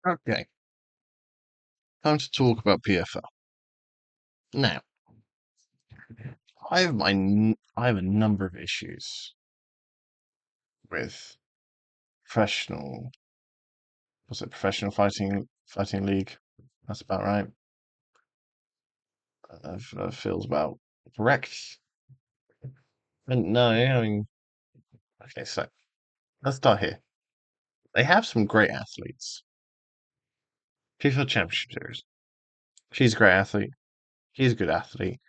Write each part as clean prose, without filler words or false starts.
Okay, time to talk about PFL. Now, I have a number of issues with professional. Was it professional fighting league? That's about right. That feels about correct. And no, I mean, okay, so let's start here. They have some great athletes. PFL Championship Series. She's a great athlete. He's a good athlete.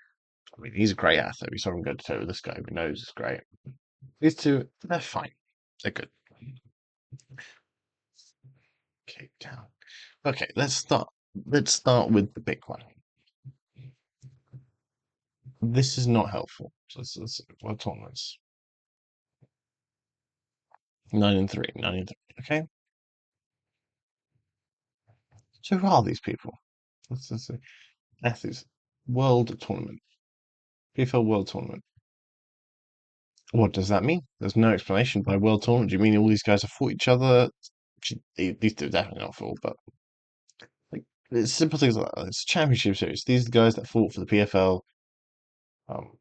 I mean, he's a great athlete. We saw him go to toe with this guy. We know he's great. These two, they're fine. They're good. Cape Town. Okay, let's start. Let's start with the big one. This is not helpful. So this is what tournaments. 9-3, 9-3. Okay. So who are these people? Let's see. Athletes. World tournament. PFL World Tournament. What does that mean? There's no explanation by World Tournament. Do you mean all these guys have fought each other? These two are definitely not fought, but like it's simple things like that. It's a championship series. These are the guys that fought for the PFL. Um,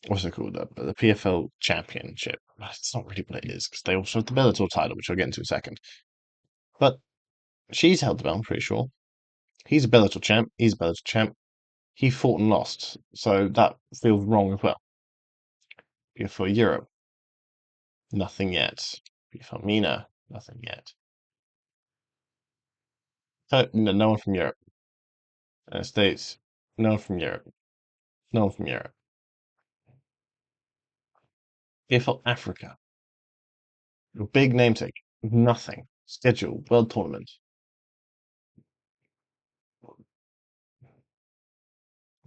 what's it called? The PFL Championship. It's not really what it is because they also have the Bellator title, which I'll get into in a second. But she's held the belt, I'm pretty sure. He's a Bellator champ. He's a Bellator champ. He fought and lost, so that feels wrong as well. PFL Europe, nothing yet. PFL MENA, nothing yet. So, no one from Europe. States, no one from Europe. No one from Europe. PFL Africa, your big namesake, nothing. Schedule, World Tournament.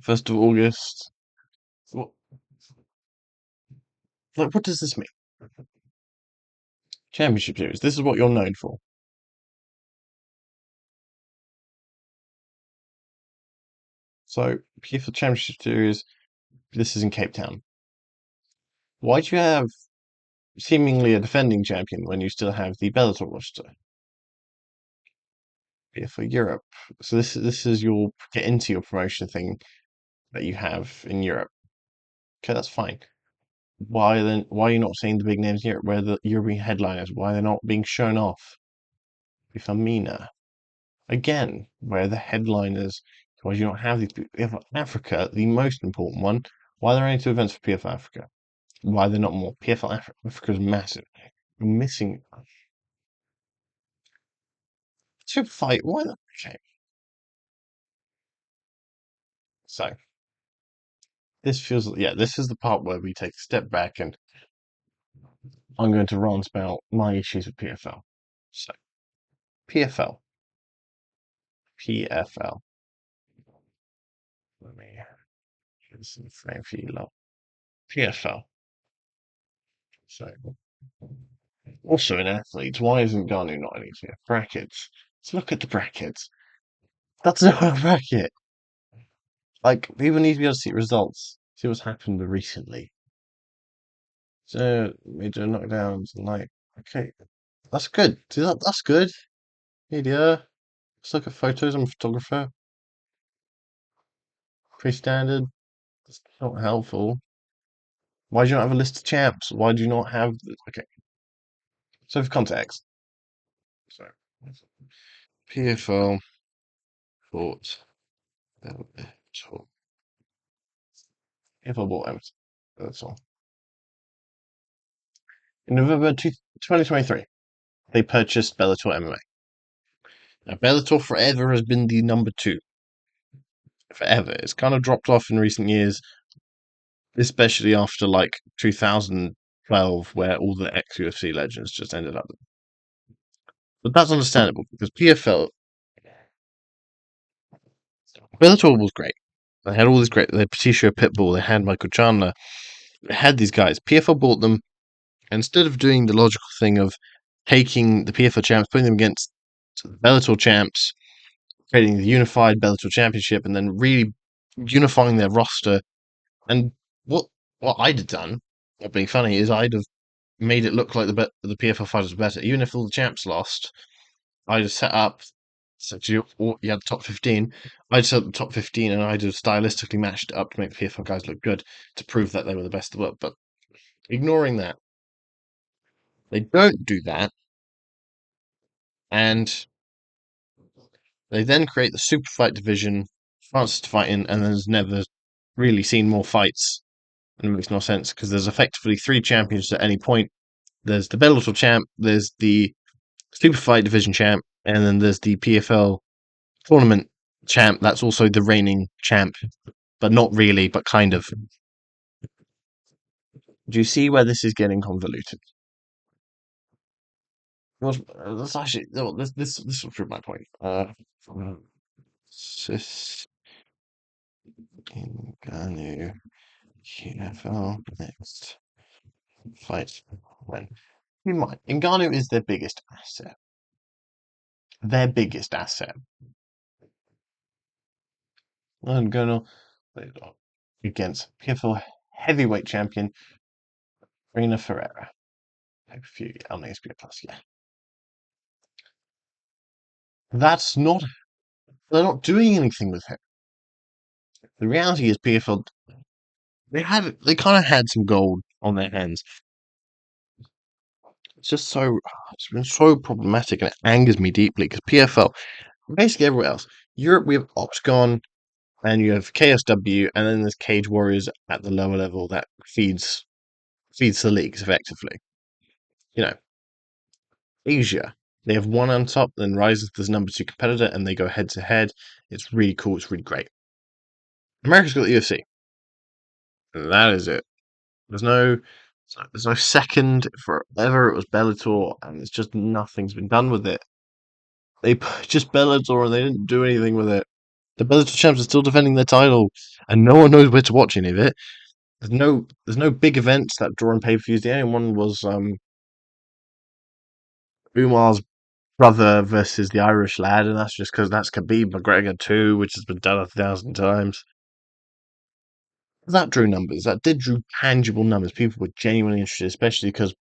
1st of August. What, like, what does this mean? Championship Series, this is what you're known for. So, PFL Championship Series, this is in Cape Town. Why do you have seemingly a defending champion when you still have the Bellator roster? For Europe. So this is your get into your promotion thing that you have in Europe. Okay, that's fine. Why then? Why are you not seeing the big names in Europe? Where the European headliners? Why they're not being shown off? Famina again, where the headliners? Why do you not have these? PFL Africa, the most important one. Why are there only two events for PFL Africa? Why are there not more? PFL Africa is massive. You're missing. Should fight. Why not? Okay, so this feels, yeah, this is the part where we take a step back and I'm going to rant about my issues with PFL. So, PFL. PFL. Let me get this in the frame for you lot. PFL. So, also in athletes, why isn't Ganu not anything? Brackets. Let's look at the brackets. That's not a bracket. Like, people need to be able to see results. See what's happened recently. So, major knockdowns and like, okay, that's good. See that? That's good. Media. Let's look at photos. I'm a photographer. Pretty standard. It's not helpful. Why do you not have a list of champs? Why do you not have? Okay, so for context, so PFL bought Bellator. PFL bought Everton. That's all. In November 2023, they purchased Bellator MMA. Now, Bellator forever has been the number two. Forever. It's kind of dropped off in recent years, especially after like 2012, where all the ex UFC legends just ended up. But that's understandable because PFL Bellator was great. They had all these great. They had Patricio Pitbull. They had Michael Chandler. They had these guys. PFL bought them. And instead of doing the logical thing of taking the PFL champs, putting them against the Bellator champs, creating the unified Bellator championship, and then really unifying their roster. And what I'd have done, not being funny, is I'd have made it look like the PFL fighters were better, even if all the champs lost. I'd have set up So you had the top 15. I'd set the top 15 and I'd have stylistically matched it up to make the PFL guys look good to prove that they were the best in the world. But ignoring that, they don't do that, and they then create the super fight division, France to fight in, and there's never really seen more fights. And it makes no sense because there's effectively three champions at any point. There's the Bellator champ, there's the super fight division champ, and then there's the PFL tournament champ. That's also the reigning champ, but not really, but kind of. Do you see where this is getting convoluted? That's actually no, this will prove my point. Sis Ngannou PFL next fight when you might Ngannou is their biggest asset. Their biggest asset. I'm gonna against PFL heavyweight champion Reina Ferreira. A few on HBO Plus, yeah. That's not. They're not doing anything with him. The reality is, PFL they kind of had some gold on their hands. It's been so problematic and it angers me deeply because PFL, basically everywhere else, Europe we have Octagon and you have KSW and then there's Cage Warriors at the lower level that feeds the leagues effectively. You know, Asia, they have one on top, then rises as number two competitor and they go head to head. It's really cool, it's really great. America's got the UFC. That is it. There's no second forever. It was Bellator, and it's just nothing's been done with it. They just Bellator, and they didn't do anything with it. The Bellator champs are still defending their title, and no one knows where to watch any of it. There's no big events that draw in pay-per-views. The only one was Umar's brother versus the Irish lad, and that's just because that's Khabib McGregor too, which has been done 1,000 times. That drew numbers. That did drew tangible numbers. People were genuinely interested, especially because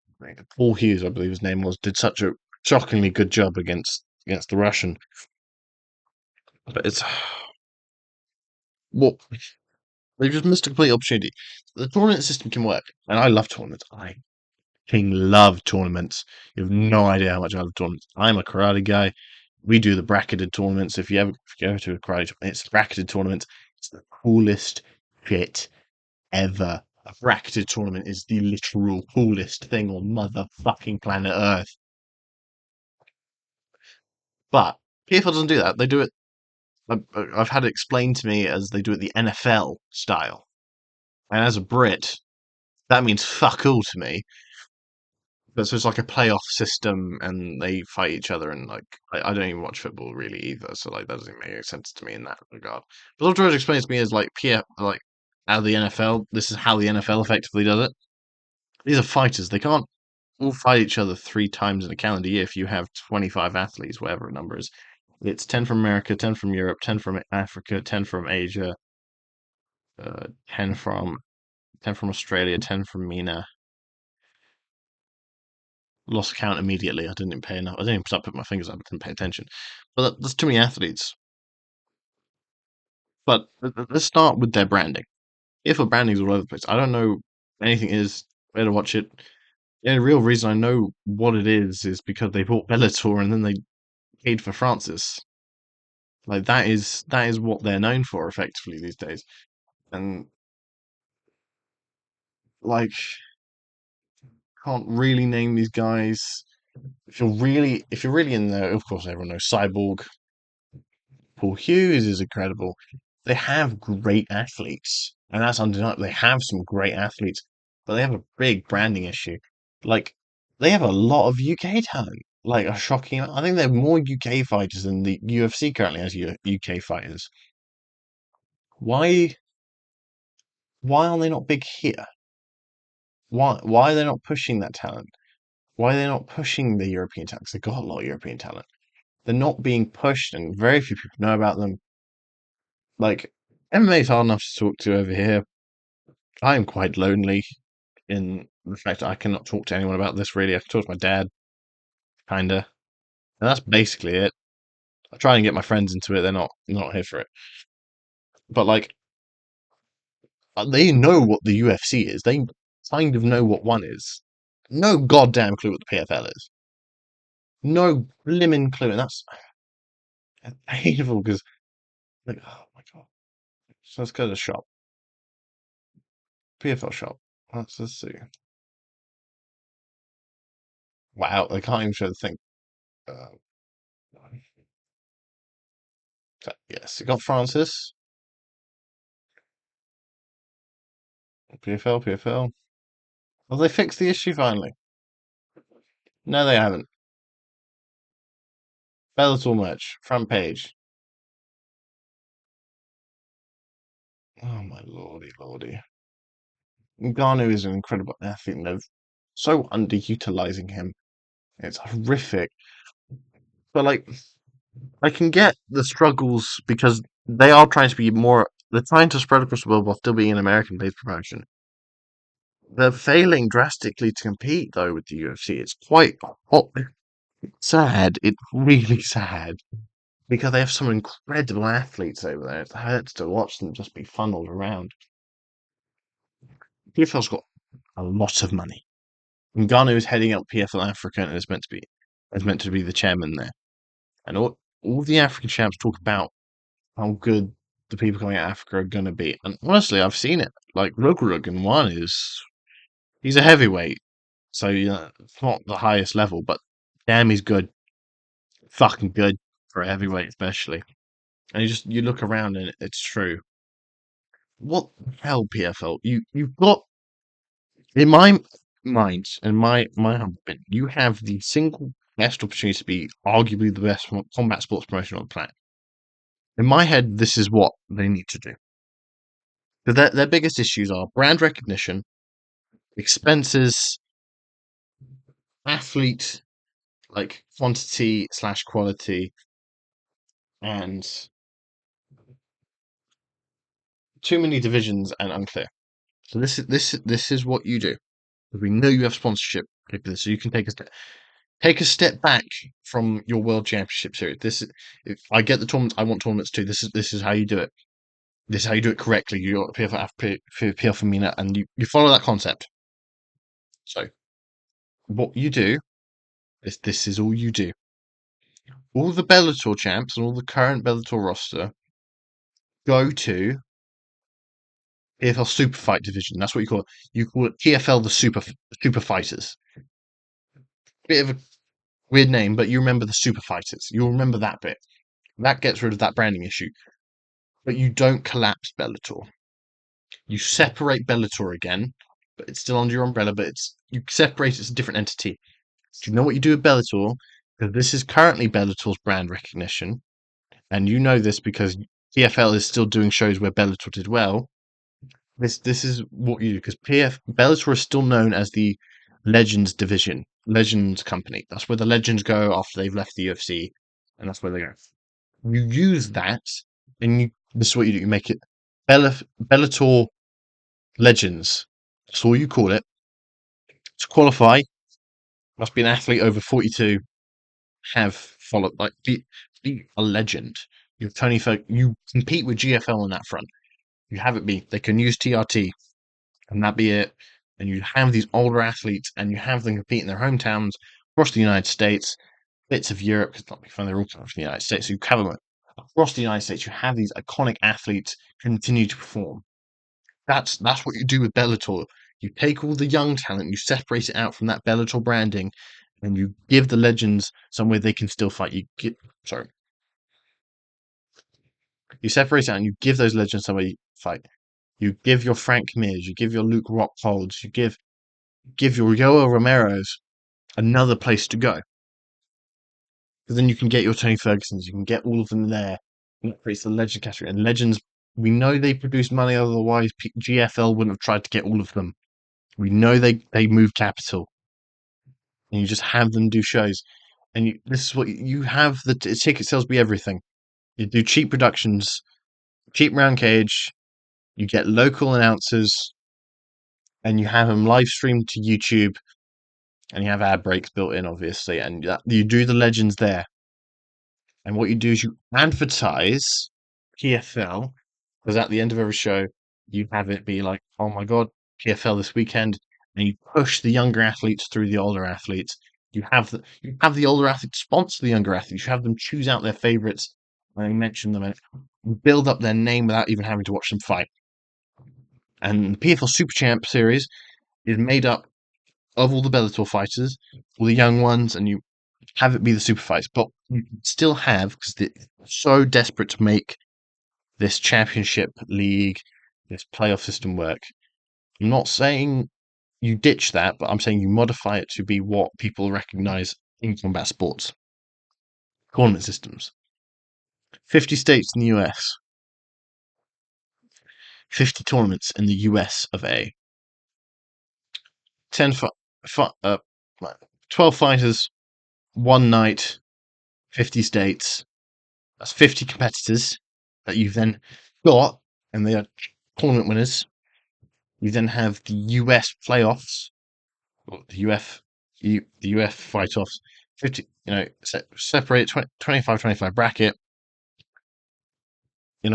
Paul Hughes, I believe his name was, did such a shockingly good job against the Russian. But it's what they've just missed a complete opportunity. The tournament system can work, and I love tournaments. I king love tournaments. You have no idea how much I love tournaments. I'm a karate guy. We do the bracketed tournaments. If you go to a karate, it's bracketed tournaments. It's the coolest shit ever. A bracketed tournament is the literal coolest thing on motherfucking planet Earth. But PFL doesn't do that. They do it. I've had it explained to me as they do it the NFL style. And as a Brit, that means fuck all to me. But so it's like a playoff system, and they fight each other, and like I don't even watch football really either, so like that doesn't make any sense to me in that regard. But all George explains to me is like like out of the NFL, this is how the NFL effectively does it. These are fighters; they can't all fight each other three times in a calendar year. If you have 25 athletes, whatever the number is, it's 10 from America, 10 from Europe, 10 from Africa, 10 from Asia, 10 from Australia, 10 from MENA. Lost count immediately. I didn't even pay enough. I didn't even start putting my fingers up. I didn't pay attention. But there's too many athletes. But let's start with their branding. If a branding's all over the place, I don't know anything is where to watch it. The only real reason I know what it is because they bought Bellator and then they paid for Francis. Like that is what they're known for effectively these days. And like can't really name these guys. If you're really in there, of course everyone knows Cyborg. Paul Hughes is incredible. They have great athletes, and that's undeniable. They have some great athletes, but they have a big branding issue. Like they have a lot of UK talent, like a shocking. I think they have more UK fighters than the UFC currently has UK fighters. Why? Why are they not big here? Why are they not pushing that talent? Why are they not pushing the European talent? 'Cause they've got a lot of European talent. They're not being pushed, and very few people know about them. Like MMA is hard enough to talk to over here. I am quite lonely in the fact that I cannot talk to anyone about this really. I can talk to my dad, kinda. And that's basically it. I try and get my friends into it. They're not here for it. But like, they know what the UFC is. They kind of know what one is. No goddamn clue what the PFL is. No blimmin' clue, and that's hateful because, like, oh my god. So let's go to the shop. PFL shop. Let's see. Wow, they can't even show the thing. Uh, yes, you got Francis. PFL, PFL. Have they fixed the issue finally? No, they haven't. Bellator merch, front page. Oh my lordy, lordy. Ngannou is an incredible athlete, and they're so underutilizing him. It's horrific. But like, I can get the struggles because they are trying to be more. They're trying to spread across the world while still being an American-based promotion. They're failing drastically to compete though with the UFC. It's quite sad. It's really sad because they have some incredible athletes over there. It hurts to watch them just be funneled around. PFL's got a lot of money. Ngannou is heading up PFL Africa and is meant to be the chairman there. And all the African champs talk about how good the people coming out of Africa are going to be. And honestly, I've seen it. Like Rug in one he's a heavyweight, so it's not the highest level, but damn, he's good, fucking good for a heavyweight, especially. And you look around and it's true. What the hell, PFL? You've got in my mind and my humble opinion, you have the single best opportunity to be arguably the best combat sports promotion on the planet. In my head, this is what they need to do. Their biggest issues are brand recognition, expenses, athlete like quantity/quality, and too many divisions and unclear. So this is what you do. We know you have sponsorship capability, so you can take a step back from your World Championship series. If I get the tournaments. I want tournaments too. This is how you do it. This is how you do it correctly. You got PFL for MENA, and you follow that concept. So what you do is this is all you do. All the Bellator champs and all the current Bellator roster go to PFL Super Fight Division. That's what you call it. You call it PFL the Super Fighters. Bit of a weird name, but you remember the Super Fighters. You'll remember that bit. That gets rid of that branding issue. But you don't collapse Bellator. You separate Bellator again, but it's still under your umbrella. But you separate it as a different entity. Do you know what you do with Bellator? Because this is currently Bellator's brand recognition, and you know this because PFL is still doing shows where Bellator did well. This is what you do because Bellator is still known as the Legends division, Legends company. That's where the Legends go after they've left the UFC, and that's where they go. You use that, and this is what you do. You make it Bellator Legends. That's all you call it. To qualify, must be an athlete over 42. Have followed be a legend. You compete with GFL on that front. You have it be. They can use TRT, and that be it. And you have these older athletes, and you have them compete in their hometowns across the United States, bits of Europe, because not be fun, they're all coming from the United States. So you have them across the United States. You have these iconic athletes continue to perform. That's what you do with Bellator. You take all the young talent, you separate it out from that Bellator branding, and you give the legends somewhere they can still fight. You separate it out and you give those legends somewhere you fight. You give your Frank Mirs, you give your Luke Rockholds, you give your Yoel Romero's another place to go. Because then you can get your Tony Fergusons, you can get all of them there. And that creates the legend category. And legends, we know they produce money, otherwise GFL wouldn't have tried to get all of them. We know they move capital. And you just have them do shows. And this is what you have the ticket sales be everything. You do cheap productions, cheap round cage, you get local announcers, and you have them live streamed to YouTube, and you have ad breaks built in, obviously, and you do the legends there. And what you do is you advertise PFL, because at the end of every show, you have it be like, oh my God, PFL this weekend, and you push the younger athletes through the older athletes. You have the older athletes sponsor the younger athletes. You have them choose out their favorites, and you mention them and build up their name without even having to watch them fight. And the PFL Super Champ series is made up of all the Bellator fighters, all the young ones, and you have it be the super fights. But you still have, because they're so desperate to make this championship league, this playoff system work. I'm not saying you ditch that, but I'm saying you modify it to be what people recognize in combat sports. Tournament systems. 50 states in the US, 50 tournaments in the US of A. 10 fi- uh, 12 fighters, one night, 50 states. That's 50 competitors that you've then got, and they are tournament winners. You then have the US playoffs, or the UF fight offs. 50, separate 25-25 bracket, and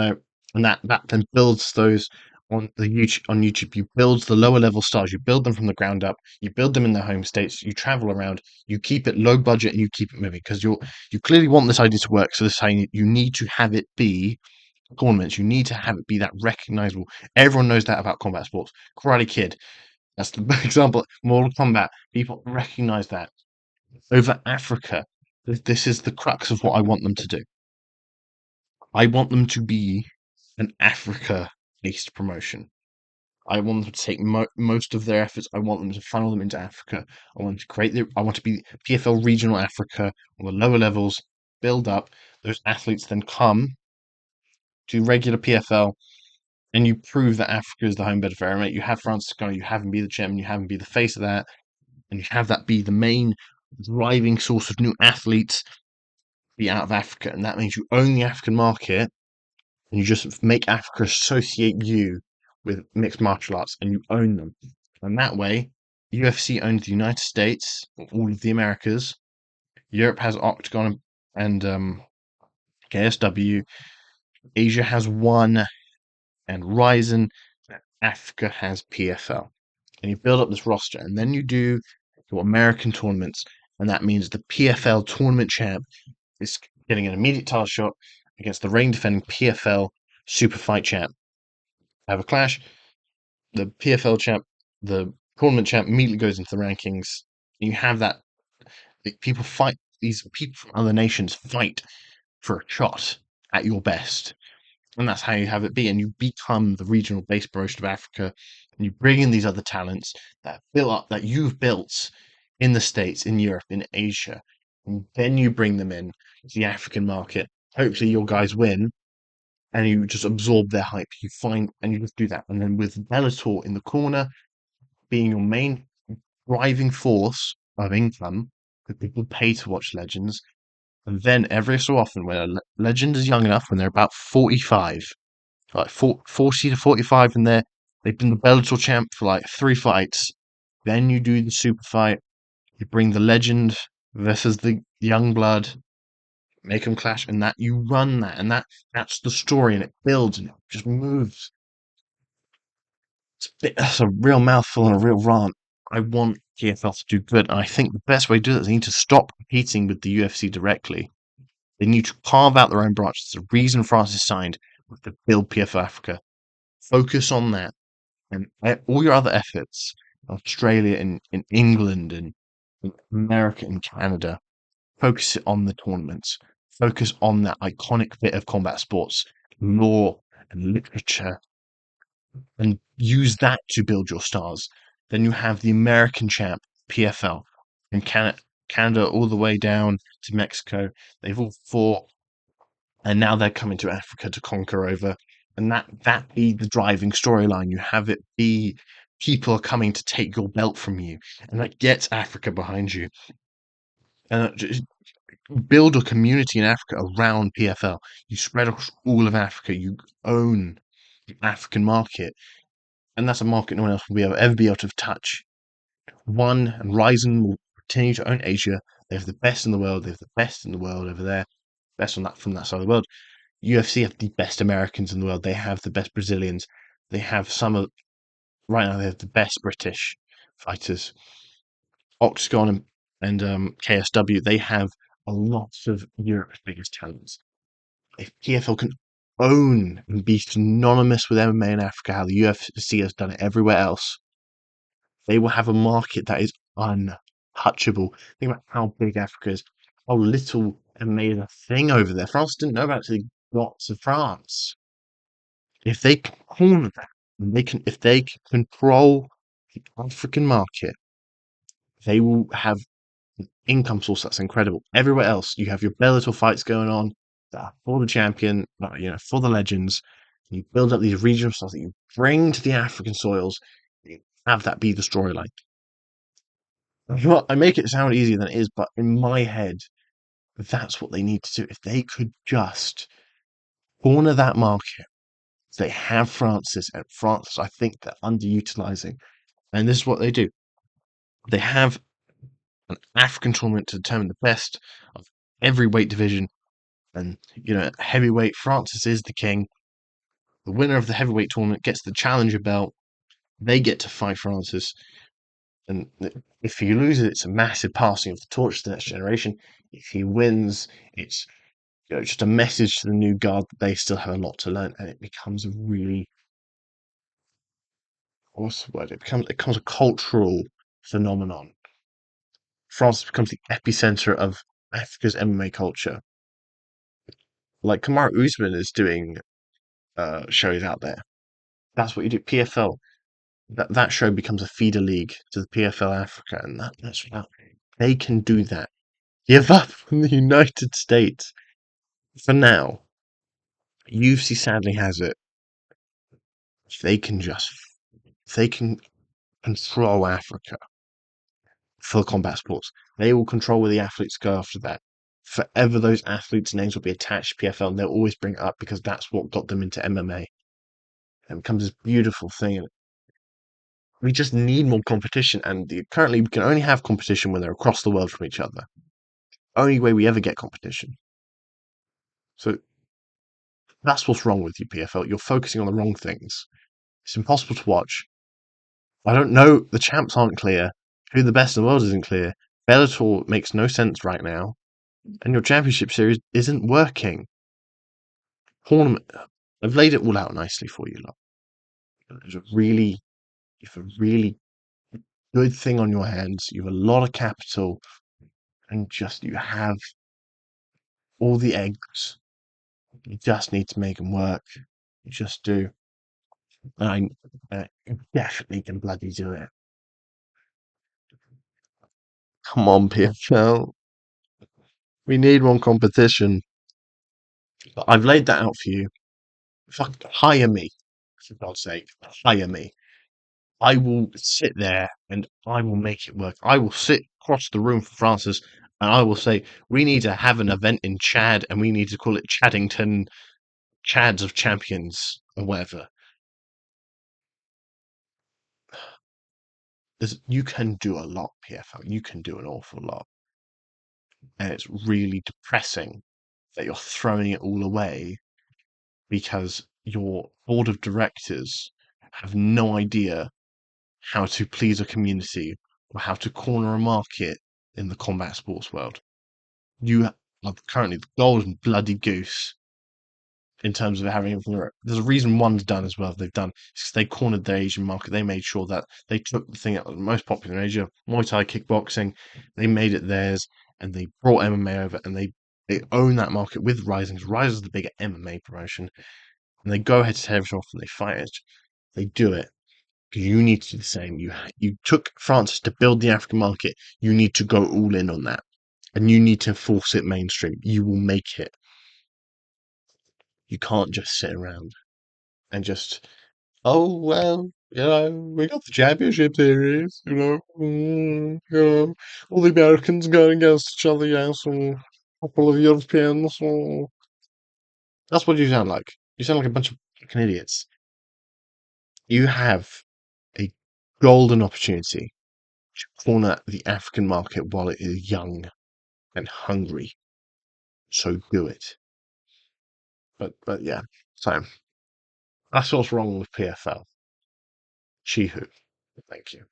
that then builds those on YouTube. You build the lower level stars. You build them from the ground up. You build them in their home states. You travel around. You keep it low budget and you keep it moving because you clearly want this idea to work. So this is how you need to have it be tournaments. You need to have it be that recognizable. Everyone knows that about combat sports. Karate Kid, that's the example. Mortal Kombat, people recognize that. Over Africa, this is the crux of what I want them to do. I want them to be an Africa-based promotion. I want them to take most of their efforts. I want them to funnel them into Africa. I want to be PFL regional Africa on the lower levels. Build up. Those athletes then come to regular PFL and you prove that Africa is the home bed of MMA. You have Francis Ngannou, you have him be the chairman, you have him be the face of that, and you have that be the main driving source of new athletes be out of Africa. And that means you own the African market and you just make Africa associate you with mixed martial arts and you own them. And that way, UFC owns the United States, all of the Americas. Europe has Octagon and KSW. Asia has One and Ryzen. Africa has PFL. And you build up this roster, and then you do your American tournaments, and that means the PFL tournament champ is getting an immediate title shot against the reigning defending PFL super fight champ. Have a clash. The PFL champ, the tournament champ, immediately goes into the rankings. You have that people fight these people from other nations fight for a shot at your best. And that's how you have it be. And you become the regional base promotion of Africa. And you bring in these other talents that you've built in the States, in Europe, in Asia. And then you bring them in to the African market. Hopefully your guys win and you just absorb their hype. And you just do that. And then with Bellator in the corner being your main driving force of income, because people pay to watch legends. And then every so often, when a legend is young enough, when they're about 45, like 40 to 45, and they've been the Bellator champ for like 3 fights. Then you do the super fight. You bring the legend versus the young blood, make them clash, and that you run that, and that's the story, and it builds and it just moves. That's a real mouthful and a real rant. I want PFL to do good, and I think the best way to do that is they need to stop competing with the UFC directly. They need to carve out their own branch. There's a reason Francis signed to build PFL Africa. Focus on that. And all your other efforts, Australia and in England and in America and Canada, focus it on the tournaments. Focus on that iconic bit of combat sports, law and literature, and use that to build your stars. Then you have the American champ, PFL, and Canada all the way down to Mexico. They've all fought, and now they're coming to Africa to conquer over. And that be the driving storyline. You have it be people are coming to take your belt from you, and that gets Africa behind you. And just build a community in Africa around PFL. You spread across all of Africa. You own the African market, and that's a market no one else will ever be able to touch. One and Ryzen will continue to own Asia. They have the best in the world. They have the best in the world over there. best on that from that side of the world. UFC have the best Americans in the world. They have the best Brazilians. They have some of right now. They have the best British fighters. Octagon and KSW. They have a lot of Europe's biggest talents. If PFL can own and be synonymous with MMA in Africa, how the UFC has done it everywhere else, they will have a market that is untouchable. Think about how big Africa is, how little MMA is a thing over there. France didn't know about it until they got to France. If they can corner that, if they can control the African market, they will have an income source that's incredible. Everywhere else, you have your Bellator fights going on that are for the champion, for the legends. You build up these regional stars that you bring to the African soils. You have that be the storyline. I make it sound easier than it is, but in my head, that's what they need to do. If they could just corner that market, they have Francis, and Francis, I think they're underutilizing. And this is what they do. They have an African tournament to determine the best of every weight division. And, heavyweight, Francis is the king. The winner of the heavyweight tournament gets the challenger belt. They get to fight Francis. And if he loses, it's a massive passing of the torch to the next generation. If he wins, it's just a message to the new guard that they still have a lot to learn, and it becomes a really what's the word? It becomes a cultural phenomenon. France becomes the epicenter of Africa's MMA culture. Like Kamaru Usman is doing shows out there. That's what you do. PFL. That show becomes a feeder league to the PFL Africa, and that's what they can do that. Give up from the United States for now. UFC sadly has it. If they can control Africa for combat sports, they will control where the athletes go after that. Forever, those athletes' names will be attached to PFL, and they'll always bring it up because that's what got them into MMA. It becomes this beautiful thing, and we just need more competition. And currently, we can only have competition when they're across the world from each other. Only way we ever get competition. So that's what's wrong with you, PFL. You're focusing on the wrong things. It's impossible to watch. I don't know. The champs aren't clear. Who the best in the world isn't clear. Bellator makes no sense right now, and your championship series isn't working. Tournament. I've laid it all out nicely for you, lot. You have a really good thing on your hands. You have a lot of capital, and just you have all the eggs. You just need to make them work. You just do. And you definitely can bloody do it. Come on, PFL. We need one competition. But I've laid that out for you. Fuck, hire me, for God's sake. Hire me. I will sit there and I will make it work. I will sit across the room from Francis and I will say, we need to have an event in Chad and we need to call it Chaddington Chads of Champions or whatever. You can do a lot, PFL. You can do an awful lot. And it's really depressing that you're throwing it all away because your board of directors have no idea how to please a community or how to corner a market in the combat sports world. You are currently the golden bloody goose in terms of having everything. There's a reason one's done as well. They've done because they cornered the Asian market. They made sure that they took the thing that was most popular in Asia, Muay Thai, kickboxing. They made it theirs, and they brought MMA over, and they own that market with Rising. Rising is the bigger MMA promotion, and they go head to head off and they fight it. They do it because you need to do the same. You took Francis to build the African market. You need to go all in on that, and you need to force it mainstream. You will make it. You can't just sit around and just, oh well, we got the championship series, all the Americans going against each other, yes, and a couple of Europeans. That's what you sound like. You sound like a bunch of fucking idiots. You have a golden opportunity to corner the African market while it is young and hungry. So do it. But yeah. So that's what's wrong with PFL. Chihu. Thank you.